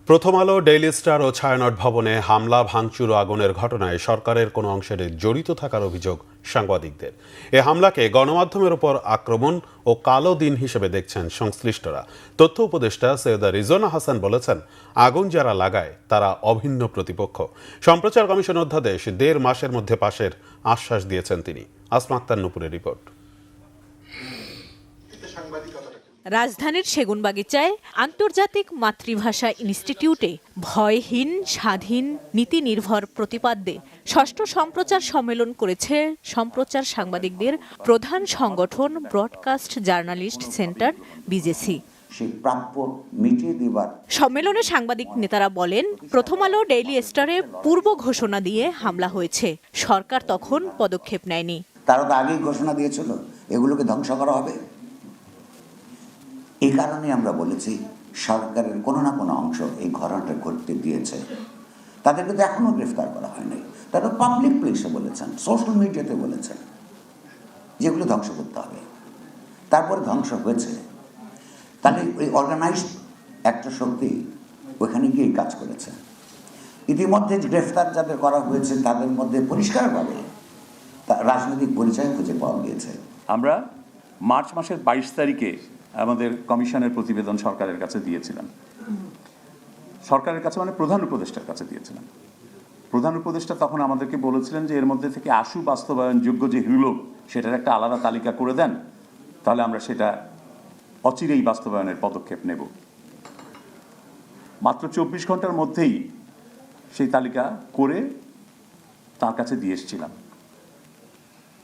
প্রথম আলো, daily star ও ছায়ানট ভবনে হামলা, ভাঙচুর ও আগুনের ঘটনায় সরকারের কোনো অংশের জড়িত থাকার অভিযোগ সাংবাদিকদের। এ হামলাকে গণমাধ্যমের উপর আক্রমণ ও কালো দিন হিসেবে দেখছেন সংশ্লিষ্টরা। তথ্য উপদেষ্টা সৈয়দা রিজওয়ানা হাসান বলেছেন, আগুন যারা লাগায় তারা অভিন্ন প্রতিপক্ষ। সম্প্রচার কমিশন অধ্যাদেশ ১.৫ মাসের মধ্যে পাশের আশ্বাস দিয়েছেন তিনি। আসমা আক্তার নুপুরের রিপোর্ট। রাজধানীর সেগুনবাগিচায় আন্তর্জাতিক মাতৃভাষা ইনস্টিটিউটে ভয়হীন, স্বাধীন, নীতি নির্ভর প্রতিপাদ্যে ষষ্ঠ সম্প্রচার সম্মেলন করেছে সম্প্রচার সাংবাদিকদের প্রধান সংগঠন ব্রডকাস্ট জার্নালিস্ট সেন্টার বিজেসি। সম্মেলনে সাংবাদিক নেতারা বলেন, প্রথম আলো, ডেইলি স্টারে পূর্ব ঘোষণা দিয়ে হামলা হয়েছে, সরকার তখন পদক্ষেপ নেয়নি। তারা তো আগেই ঘোষণা দিয়েছিল এগুলোকে ধ্বংস করা হবে। এই কারণে আমরা বলেছি সরকারের কোনো না কোনো অংশ এই ঘটনাটা করতে দিয়েছে। তাদেরকে তো এখনো গ্রেফতার করা হয়নি। তারা পাবলিক প্লেসে বলেছেন, সোশ্যাল মিডিয়াতে বলেছেন যেগুলো ধ্বংস করতে হবে, তারপরে ধ্বংস হয়েছে। তাহলে ওই অর্গানাইজড একটা শক্তি ওইখানে গিয়ে কাজ করেছে। ইতিমধ্যে গ্রেফতার যাদের করা হয়েছে তাদের মধ্যে পরিষ্কারভাবে রাজনৈতিক পরিচয় খুঁজে পাওয়া গিয়েছে। আমরা মার্চ মাসের ২২ তারিখে আমাদের কমিশনের প্রতিবেদন সরকারের কাছে দিয়েছিলাম। সরকারের কাছে মানে প্রধান উপদেষ্টার কাছে দিয়েছিলাম। প্রধান উপদেষ্টা তখন আমাদেরকে বলেছিলেন যে এর মধ্যে থেকে আশু বাস্তবায়নযোগ্য যে হলো সেটার একটা আলাদা তালিকা করে দেন, তাহলে আমরা সেটা অচিরেই বাস্তবায়নের পদক্ষেপ নেব। মাত্র ২৪ ঘন্টার মধ্যেই সেই তালিকা করে তার কাছে দিয়ে এসেছিলাম।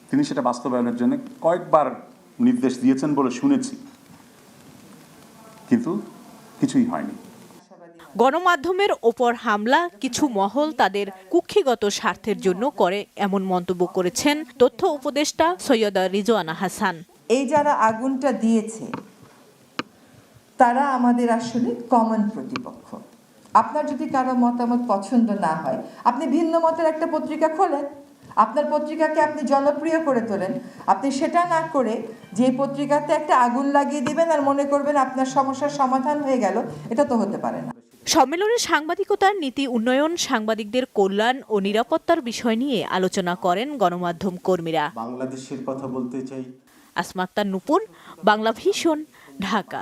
তিনি সেটা বাস্তবায়নের জন্য কয়েকবার নির্দেশ দিয়েছেন বলে শুনেছি, কিন্তু কিছুই হয়নি। গণমাধ্যমের ওপর হামলা কিছু মহল তাদের কুক্ষিগত স্বার্থের জন্য করে, এমন মন্তব্য করেছেন তথ্য উপদেষ্টা সৈয়দা রিজওয়ানা হাসান। এই যারা আগুনটা দিয়েছে তারা আমাদের আসলে কমন প্রতিপক্ষ। আপনার যদি কারো মতামত পছন্দ না হয়, আপনি ভিন্ন মতের একটা পত্রিকা খোলেন, আপনার পত্রিকাকে আপনি জনপ্রিয় করে তোলেন। আপনি সেটা না করে যে পত্রিকাতে একটা আগুন লাগিয়ে দিবেন আর মনে করবেন আপনার সমস্যার সমাধান হয়ে গেল, এটা তো হতে পারে না। সম্মেলনে সাংবাদিকতার নীতি উন্নয়ন, সাংবাদিকদের কল্যাণ ও নিরাপত্তার বিষয় নিয়ে আলোচনা করেন গণমাধ্যম কর্মীরা। বাংলাদেশের কথা বলতে চাই। আসমা আক্তার নুপুর, বাংলা ভিশন, ঢাকা।